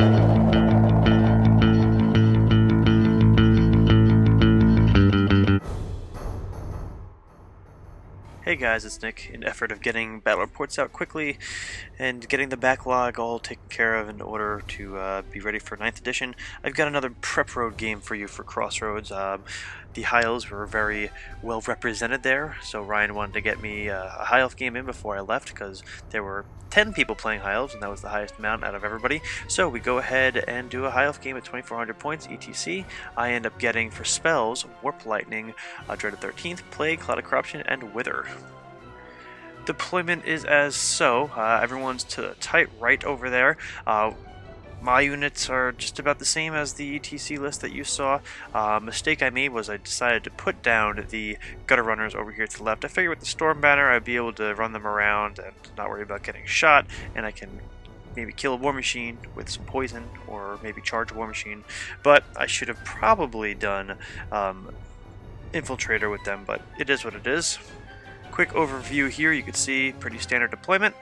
Hey guys, it's Nick. In effort of getting battle reports out quickly and getting the backlog all taken care of in order to be ready for 9th edition, I've got another prep road game for you for Crossroads. The high elves were very well represented there, so Ryan wanted to get me a high elf game in before I left because there were 10 people playing high elves and that was the highest amount out of everybody. So we go ahead and do a high elf game at 2400 points etc. I end up getting for spells Warp Lightning, Dread of 13th, Plague, Cloud of Corruption, and Wither. Deployment is as so. Everyone's to the tight right over there. My units are just about the same as the ETC list that you saw. Mistake I made was I decided to put down the gutter runners over here to the left. I figured with the storm banner I'd be able to run them around and not worry about getting shot, and I can maybe kill a war machine with some poison or maybe charge a war machine. But I should have probably done infiltrator with them, but it is what it is. Quick overview here, you can see pretty standard deployment.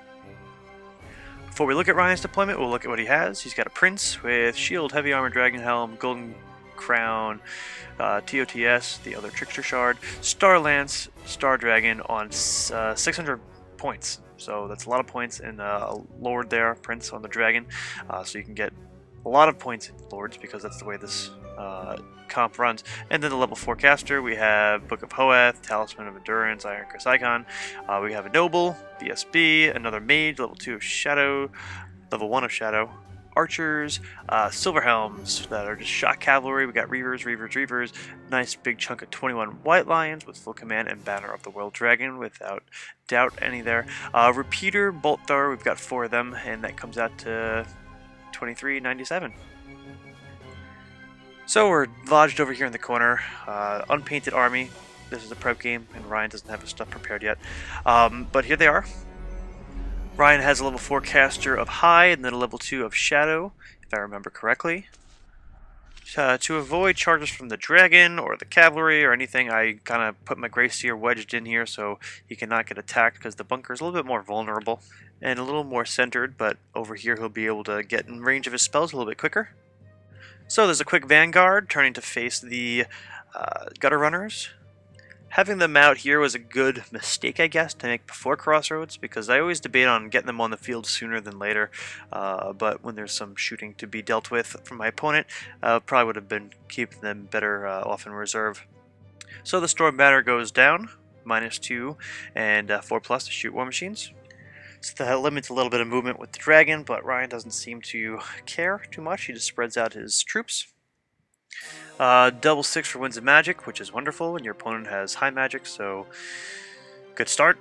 Before we look at Ryan's deployment, we'll look at what he has. He's got a Prince with Shield, Heavy Armor, Dragon Helm, Golden Crown, TOTS, the other Trickster Shard, Star Lance, Star Dragon on 600 points. So that's a lot of points in a Lord there, Prince on the Dragon. So you can get a lot of points in Lords because that's the way this comp runs. And then the level 4 caster, we have Book of Hoeth, Talisman of Endurance, Iron Curse Icon. We have a Noble, BSB, another Mage, level 2 of Shadow, level 1 of Shadow, Archers, Silver Helms that are just shot cavalry. We got Reavers, nice big chunk of 21 White Lions with full command and Banner of the World Dragon without doubt any there. Repeater, Bolt Thrower, we've got 4 of them, and that comes out to 2397. So we're lodged over here in the corner, unpainted army. This is a prep game, and Ryan doesn't have his stuff prepared yet. But here they are. Ryan has a level 4 caster of High, and then a level 2 of Shadow, if I remember correctly. To avoid charges from the Dragon, or the Cavalry, or anything, I kind of put my Greyseer wedged in here so he cannot get attacked, because the bunker is a little bit more vulnerable, and a little more centered, but over here he'll be able to get in range of his spells a little bit quicker. So there's a quick Vanguard, turning to face the Gutter Runners. Having them out here was a good mistake, I guess, to make before Crossroads, because I always debate on getting them on the field sooner than later, but when there's some shooting to be dealt with from my opponent, probably would have been keeping them better off in reserve. So the Storm Banner goes down, -2 and 4+ to shoot war machines. So that limits a little bit of movement with the Dragon, but Ryan doesn't seem to care too much. He just spreads out his troops. Double 6 for Winds of Magic, which is wonderful when your opponent has high magic, so good start.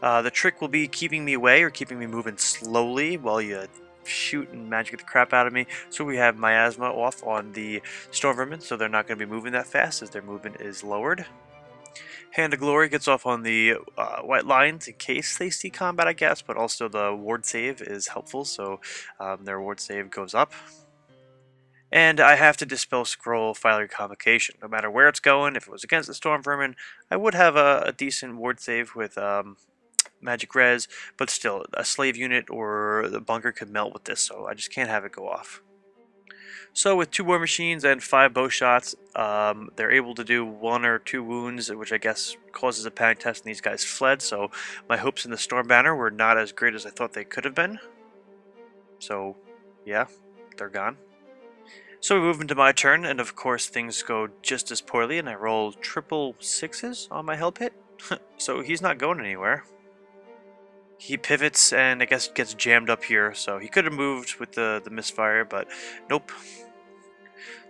The trick will be keeping me away or keeping me moving slowly while you shoot and magic the crap out of me. So we have Miasma off on the Storm Vermin, so they're not going to be moving that fast as their movement is lowered. Hand of Glory gets off on the White Lions in case they see combat, I guess, but also the ward save is helpful, so their ward save goes up. And I have to Dispel Scroll Fiery Convocation. No matter where it's going, if it was against the Storm Vermin, I would have a decent ward save with Magic Res, but still, a slave unit or the bunker could melt with this, so I just can't have it go off. So with 2 war machines and 5 bow shots, they're able to do 1 or 2 wounds, which I guess causes a panic test, and these guys fled, so my hopes in the Storm Banner were not as great as I thought they could have been. So, yeah, they're gone. So we move into my turn, and of course things go just as poorly, and I roll triple 6s on my hell pit. So he's not going anywhere. He pivots and I guess gets jammed up here, so he could have moved with the misfire, but nope.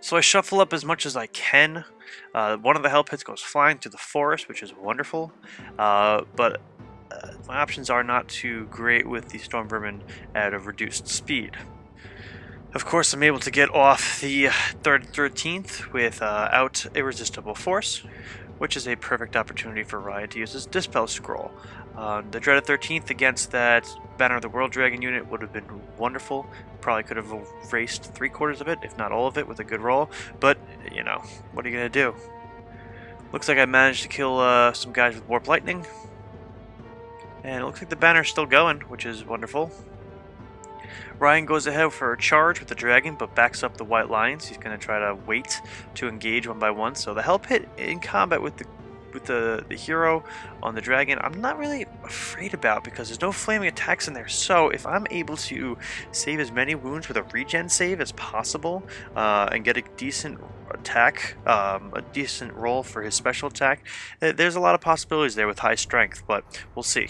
So I shuffle up as much as I can. One of the hell pits goes flying through the forest, which is wonderful, but my options are not too great with the Storm Vermin at a reduced speed. Of course, I'm able to get off the 13th without Irresistible Force, which is a perfect opportunity for Ryan to use his Dispel Scroll. The Dreaded 13th against that Banner of the World Dragon unit would have been wonderful. Probably could have erased 3/4 of it, if not all of it, with a good roll. But, you know, what are you going to do? Looks like I managed to kill some guys with Warp Lightning. And it looks like the banner's still going, which is wonderful. Ryan goes ahead for a charge with the dragon, but backs up the white lions. He's going to try to wait to engage one by one. So the help hit in combat with the hero on the dragon, I'm not really afraid about because there's no flaming attacks in there. So if I'm able to save as many wounds with a regen save as possible and get a decent attack, a decent roll for his special attack, there's a lot of possibilities there with high strength, but we'll see.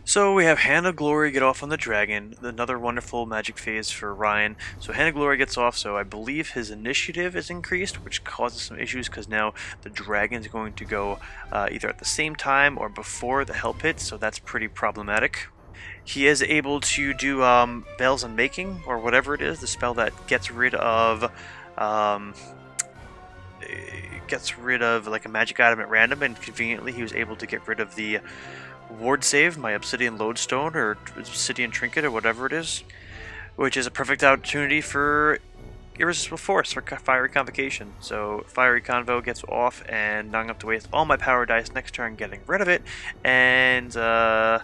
So we have Hand of Glory get off on the dragon, another wonderful magic phase for Ryan. So Hand of Glory gets off, so I believe his initiative is increased, which causes some issues because now the dragon's going to go either at the same time or before the help hit, so that's pretty problematic. He is able to do Bells Unmaking, or whatever it is, the spell that gets rid of like a magic item at random, and conveniently he was able to get rid of the ward save, my Obsidian Lodestone or Obsidian Trinket or whatever it is, which is a perfect opportunity for Irresistible Force or Fiery Convocation. So Fiery Convo gets off, and now I'm going to have to waste all my power dice next turn getting rid of it, and it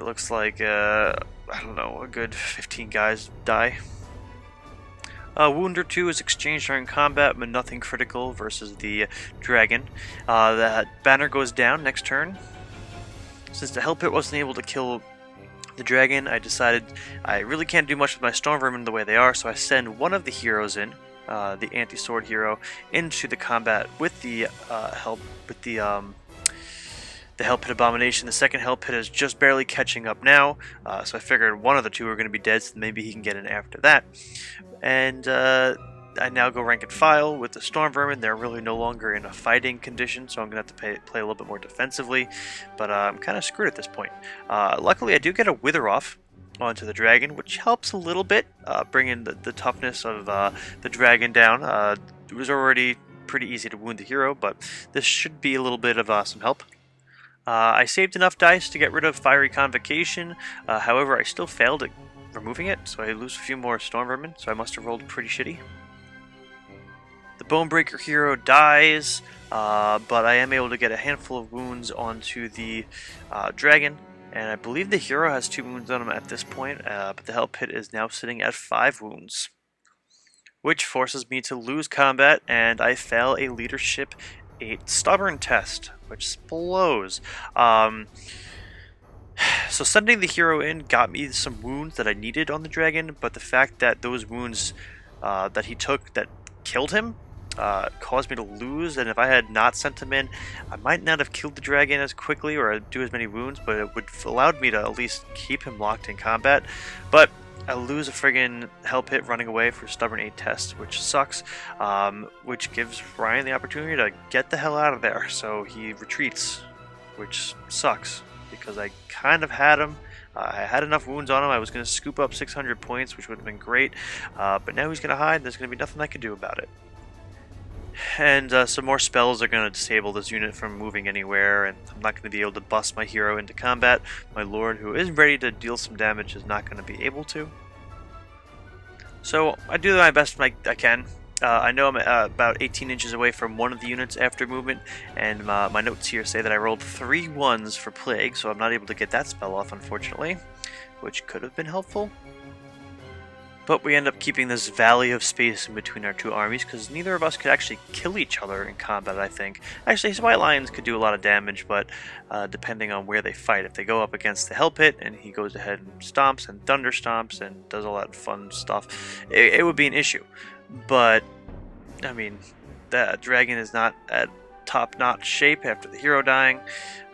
looks like, I don't know, a good 15 guys die. Wound or 2 is exchanged during combat, but nothing critical versus the dragon. That banner goes down next turn. Since the Hell Pit wasn't able to kill the dragon, I decided I really can't do much with my Storm Vermin the way they are, so I send one of the heroes in, the anti-sword hero, into the combat with the Hell Pit Abomination. The second Hell Pit is just barely catching up now, so I figured one of the two are going to be dead, so maybe he can get in after that. And I now go rank and file with the Storm Vermin. They're really no longer in a fighting condition, so I'm going to have to play a little bit more defensively, but I'm kind of screwed at this point. Luckily, I do get a Wither off onto the dragon, which helps a little bit, bringing the toughness of the dragon down. It was already pretty easy to wound the hero, but this should be a little bit of some help. I saved enough dice to get rid of Fiery Convocation, however I still failed at removing it, so I lose a few more Storm Vermin, so I must have rolled pretty shitty. The Bonebreaker hero dies, but I am able to get a handful of wounds onto the dragon, and I believe the hero has 2 wounds on him at this point, but the Hell Pit is now sitting at 5 wounds, which forces me to lose combat, and I fail a Leadership 8 Stubborn test, which blows. So sending the hero in got me some wounds that I needed on the dragon, but the fact that those wounds that he took that killed him caused me to lose, and if I had not sent him in, I might not have killed the dragon as quickly or do as many wounds, but it would have allowed me to at least keep him locked in combat. But I lose a friggin' Hell Pit running away for Stubborn 8 test, which sucks, which gives Ryan the opportunity to get the hell out of there, so he retreats, which sucks, because I kind of had him. I had enough wounds on him. I was going to scoop up 600 points, which would have been great, but now he's going to hide, and there's going to be nothing I can do about it. And some more spells are going to disable this unit from moving anywhere, and I'm not going to be able to bust my hero into combat. My lord, who is ready to deal some damage, is not going to be able to. So I do my best I can. I know I'm about 18 inches away from one of the units after movement, and my notes here say that I rolled 3 1s for Plague, so I'm not able to get that spell off, unfortunately, which could have been helpful. But we end up keeping this valley of space in between our 2 armies, because neither of us could actually kill each other in combat, I think. Actually, his White Lions could do a lot of damage, but depending on where they fight. If they go up against the Hell Pit, and he goes ahead and stomps and thunder stomps and does all that fun stuff, it would be an issue. But, I mean, that dragon is not at top-notch shape after the hero dying.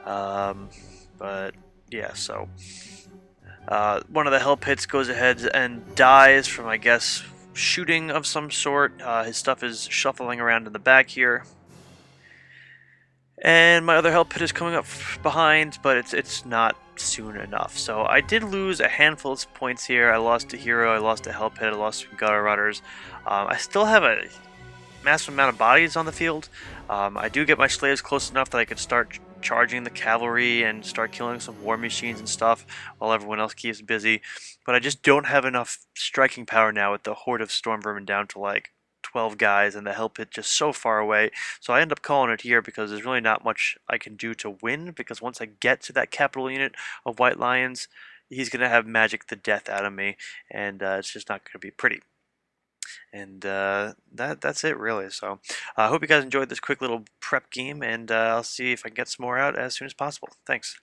But, yeah, so... one of the Hell Pits goes ahead and dies from, I guess, shooting of some sort. His stuff is shuffling around in the back here. And my other Hell Pit is coming up behind, but it's not soon enough. So I did lose a handful of points here. I lost a hero, I lost a Hell Pit, I lost some Gutter Runners. I still have a massive amount of bodies on the field. I do get my slaves close enough that I could start charging the cavalry and start killing some war machines and stuff while everyone else keeps busy, but I just don't have enough striking power now with the horde of Storm Vermin down to like 12 guys and the Hell Pit just so far away. So I end up calling it here because there's really not much I can do to win, because once I get to that capital unit of White Lions, he's gonna have magic the death out of me, and it's just not gonna be pretty. And that's it really. So I hope you guys enjoyed this quick little prep game, and I'll see if I can get some more out as soon as possible. Thanks.